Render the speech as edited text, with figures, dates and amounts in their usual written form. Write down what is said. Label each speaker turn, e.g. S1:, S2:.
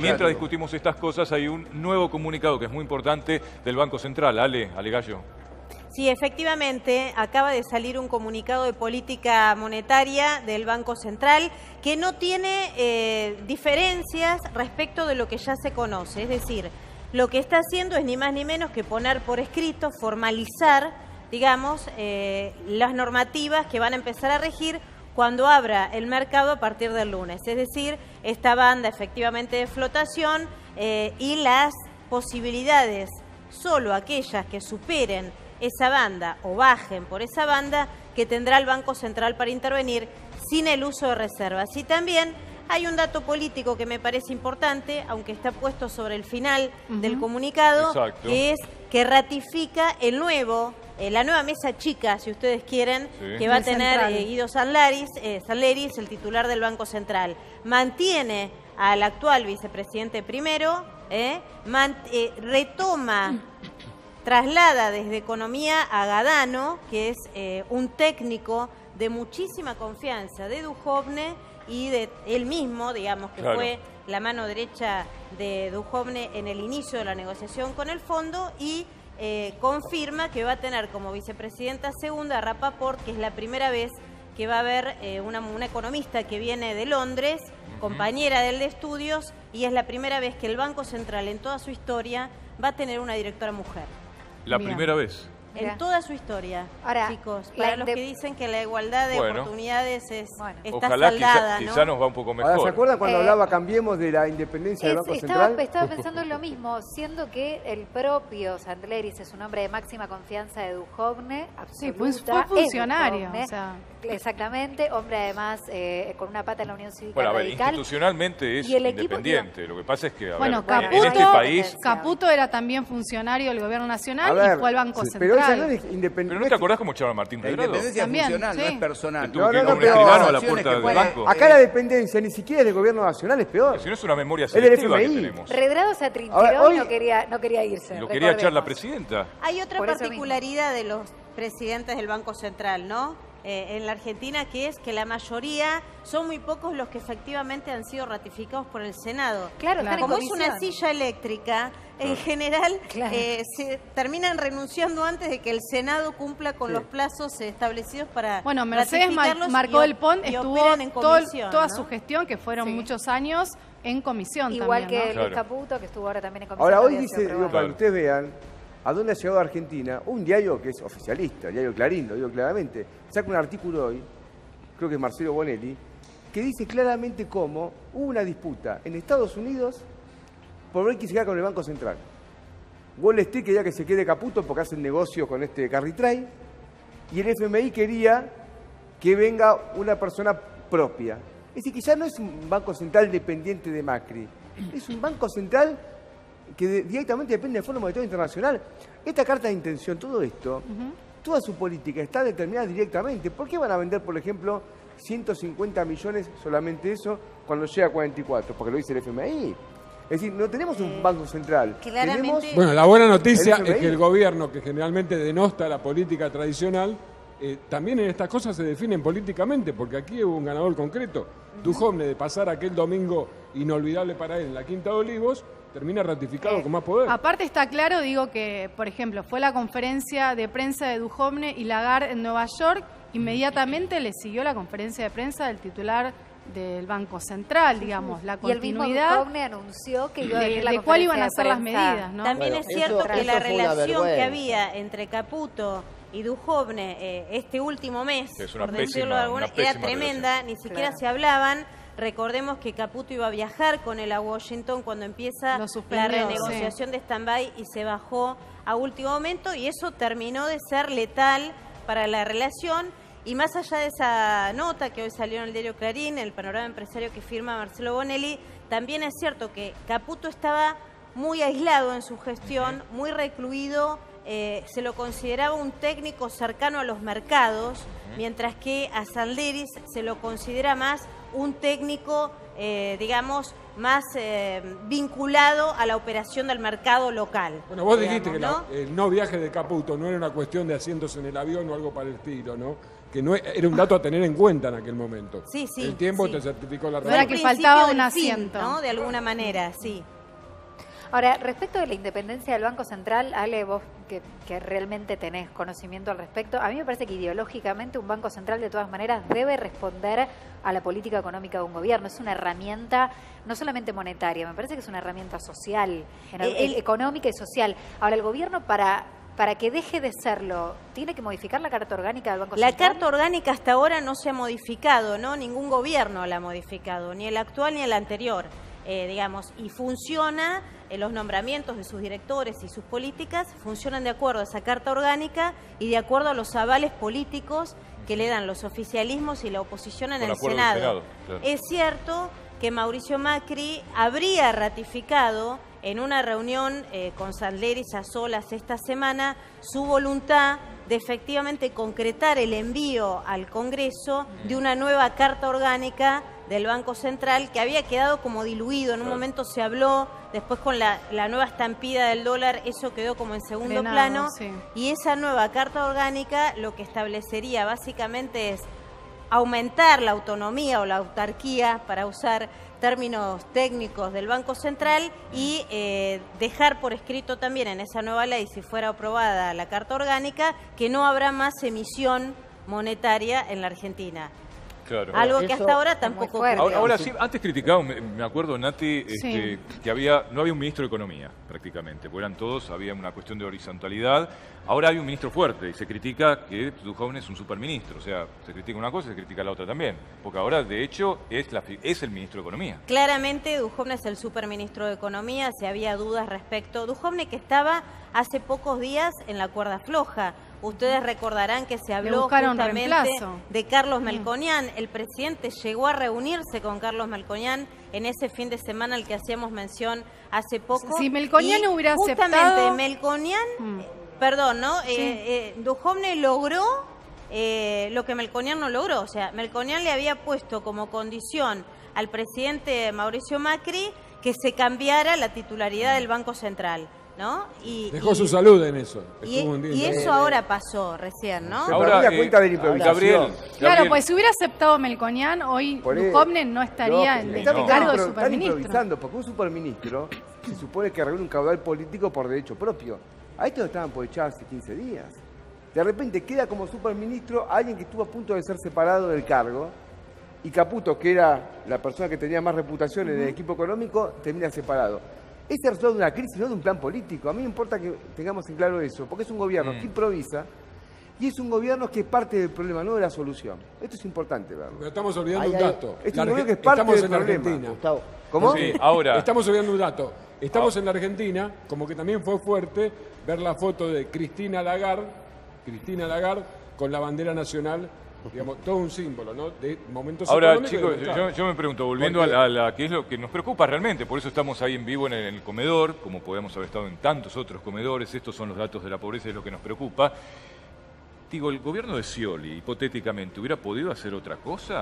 S1: Mientras discutimos estas cosas, hay un nuevo comunicado que es muy importante del Banco Central. Ale Gallo.
S2: Sí, efectivamente, acaba de salir un comunicado de política monetaria del Banco Central que no tiene diferencias respecto de lo que ya se conoce. Es decir, lo que está haciendo es ni más ni menos que poner por escrito, formalizar, digamos, las normativas que van a empezar a regir cuando abra el mercado a partir del lunes. Es decir, esta banda efectivamente de flotación y las posibilidades, solo aquellas que superen esa banda o bajen por esa banda, que tendrá el Banco Central para intervenir sin el uso de reservas. Y también hay un dato político que me parece importante, aunque está puesto sobre el final del comunicado, que es que ratifica la nueva mesa chica, si ustedes quieren, que va a tener Guido Sanlaris, el titular del Banco Central. Mantiene al actual vicepresidente primero, traslada desde Economía a Gadano, que es un técnico de muchísima confianza de Duhovne y de él mismo, digamos, que fue la mano derecha de Duhovne en el inicio de la negociación con el fondo, y confirma que va a tener como vicepresidenta segunda a Rapaport, que es la primera vez que va a haber una economista que viene de Londres, compañera de él de estudios, y es la primera vez que el Banco Central en toda su historia va a tener una directora mujer.
S1: La primera vez.
S2: En toda su historia, ahora, chicos, para los que dicen que la igualdad de oportunidades está
S1: ojalá
S2: saldada,
S1: quizá nos va un poco mejor.
S3: Ahora, ¿se acuerdan cuando hablaba Cambiemos de la independencia del Banco Central?
S4: Estaba pensando en lo mismo, siendo que el propio Sanlaris es un hombre de máxima confianza de Duhovne, absoluta.
S5: Sí, fue funcionario.
S4: O sea. Exactamente, hombre además con una pata en la Unión Cívica Radical.
S1: Institucionalmente es independiente. Lo que pasa es que,
S5: en este país... Caputo era también funcionario del Gobierno Nacional y fue al Banco Central.
S1: Pero ¿no te acordás cómo echaba Martín Redrado?
S6: La independencia es funcional, no es personal.
S1: Tuvo que ir con un escribano a la puerta del banco.
S3: Acá la dependencia ni siquiera del Gobierno Nacional, es peor.
S1: Si no es una memoria selectiva que tenemos.
S4: Redrado se atrincheró y no quería irse.
S1: Lo quería echar la presidenta.
S2: Hay otra particularidad de los presidentes del Banco Central, ¿no? En la Argentina, que es que la mayoría son muy pocos los que efectivamente han sido ratificados por el Senado.
S4: Claro.
S2: Como es una silla eléctrica, en general se terminan renunciando antes de que el Senado cumpla con los plazos establecidos para
S5: Mercedes Marcó del Pont estuvo toda su gestión, que fueron muchos años, en comisión.
S4: Igual
S5: también,
S4: que Luis Caputo, que estuvo ahora también en comisión.
S3: Ahora, hoy dice, para que ustedes vean a dónde ha llegado Argentina, un diario que es oficialista, el diario Clarín, lo digo claramente, saca un artículo hoy, creo que es Marcelo Bonelli, que dice claramente cómo hubo una disputa en Estados Unidos por ver quién se queda con el Banco Central. Wall Street quería que se quede Caputo porque hacen negocio con este Carritray, y el FMI quería que venga una persona propia. Es decir, que ya no es un Banco Central dependiente de Macri, es un Banco Central que directamente depende del Fondo Monetario Internacional. Esta carta de intención, todo esto, toda su política está determinada directamente. ¿Por qué van a vender, por ejemplo, 150 millones, solamente eso, cuando llega a 44? Porque lo dice el FMI. Es decir, no tenemos un Banco Central.
S2: Claramente.
S7: Bueno, la buena noticia es que el gobierno, que generalmente denosta la política tradicional, también en estas cosas se definen políticamente, porque aquí hubo un ganador concreto. Duhovne, de pasar aquel domingo inolvidable para él en la Quinta de Olivos, termina ratificado con más poder.
S5: Aparte está claro, digo que, por ejemplo, fue la conferencia de prensa de Duhovne y Lagarde en Nueva York, inmediatamente le siguió la conferencia de prensa del titular del Banco Central, digamos, la continuidad.
S4: Y el mismo Duhovne anunció que iba a venir
S5: de cuál iban a ser las medidas, ¿no?
S2: También es cierto que la relación que había entre Caputo y Duhovne este último mes, por decirlo de alguna manera, era tremenda, ni siquiera se hablaban. Recordemos que Caputo iba a viajar con él a Washington cuando empieza la renegociación de stand-by y se bajó a último momento, y eso terminó de ser letal para la relación. Y más allá de esa nota que hoy salió en el diario Clarín, el panorama empresario que firma Marcelo Bonelli, también es cierto que Caputo estaba muy aislado en su gestión, muy recluido, se lo consideraba un técnico cercano a los mercados, mientras que a Sanlaris se lo considera más un técnico, digamos, más vinculado a la operación del mercado local.
S7: Bueno, vos dijiste que el no viaje de Caputo no era una cuestión de asientos en el avión o algo para el estilo, ¿no? que no era un dato a tener en cuenta en aquel momento.
S2: Sí, sí.
S7: El tiempo
S2: sí.
S7: te certificó la
S5: No era
S7: realidad.
S5: que faltaba un
S2: Principio del fin,
S5: asiento.
S2: ¿no? De alguna manera, sí.
S4: Ahora, respecto de la independencia del Banco Central, Ale, vos que realmente tenés conocimiento al respecto, a mí me parece que ideológicamente un Banco Central de todas maneras debe responder a la política económica de un gobierno. Es una herramienta no solamente monetaria, me parece que es una herramienta social, económica y social. Ahora, el gobierno para que deje de serlo, ¿tiene que modificar la Carta Orgánica del Banco Central?
S2: La Carta Orgánica hasta ahora no se ha modificado, ¿no? Ningún gobierno la ha modificado, ni el actual ni el anterior, digamos, y funciona, los nombramientos de sus directores y sus políticas funcionan de acuerdo a esa Carta Orgánica y de acuerdo a los avales políticos que le dan los oficialismos y la oposición en el Senado.
S1: Claro.
S2: Es cierto que Mauricio Macri habría ratificado en una reunión con Sandleris a solas esta semana su voluntad de efectivamente concretar el envío al Congreso de una nueva Carta Orgánica del Banco Central que había quedado como diluido. En un momento se habló, después con la nueva estampida del dólar eso quedó como en segundo plano.
S5: Sí.
S2: Y esa nueva Carta Orgánica lo que establecería básicamente es aumentar la autonomía o la autarquía, para usar términos técnicos, del Banco Central y dejar por escrito también en esa nueva ley, si fuera aprobada la Carta Orgánica, que no habrá más emisión monetaria en la Argentina.
S1: Claro.
S2: Algo que hasta ahora tampoco ocurrió.
S1: Ahora sí, antes criticaba, me acuerdo, Nati, que no había un ministro de Economía, prácticamente, porque eran todos, había una cuestión de horizontalidad. Ahora hay un ministro fuerte y se critica que Duhovne es un superministro. O sea, se critica una cosa y se critica la otra también. Porque ahora, de hecho, es el ministro de Economía.
S2: Claramente, Duhovne es el superministro de Economía. Si había dudas respecto. Duhovne, que estaba hace pocos días en la cuerda floja. Ustedes recordarán que se habló justamente de Carlos Melconian. El presidente llegó a reunirse con Carlos Melconian en ese fin de semana al que hacíamos mención hace poco.
S5: Si Melconian hubiera
S2: justamente
S5: aceptado...
S2: Melconian, perdón, ¿no? Duhovne logró lo que Melconian no logró. O sea, Melconian le había puesto como condición al presidente Mauricio Macri que se cambiara la titularidad del Banco Central, ¿no?
S7: Dejó su salud en eso.
S2: Y eso ahora pasó recién, ¿no?
S3: Ahora cuenta de la improvisación.
S5: Claro, pues si hubiera aceptado Melconian, hoy Duhovne no estaría en el cargo de superministro.
S3: Están improvisando, porque un superministro se supone que reúne un caudal político por derecho propio. A esto lo estaban por echar hace 15 días. De repente queda como superministro alguien que estuvo a punto de ser separado del cargo, y Caputo, que era la persona que tenía más reputación en el equipo económico, termina separado. Es el resultado de una crisis, no de un plan político. A mí me importa que tengamos en claro eso, porque es un gobierno que improvisa y es un gobierno que es parte del problema, no de la solución. Esto es importante verlo.
S7: Pero estamos olvidando un dato.
S3: Es un gobierno que es parte del problema.
S7: Argentina.
S3: ¿Cómo?
S1: Sí, ahora.
S7: Estamos olvidando un dato. Estamos en la Argentina, como que también fue fuerte ver la foto de Cristina Lagarde con la bandera nacional, digamos, todo un símbolo, ¿no? De momentos
S1: ahora,
S7: económicos.
S1: chicos, yo me pregunto, volviendo a la que es lo que nos preocupa realmente, por eso estamos ahí en vivo en el comedor, como podemos haber estado en tantos otros comedores, estos son los datos de la pobreza, es lo que nos preocupa. Digo, el gobierno de Scioli, hipotéticamente, ¿hubiera podido hacer otra cosa?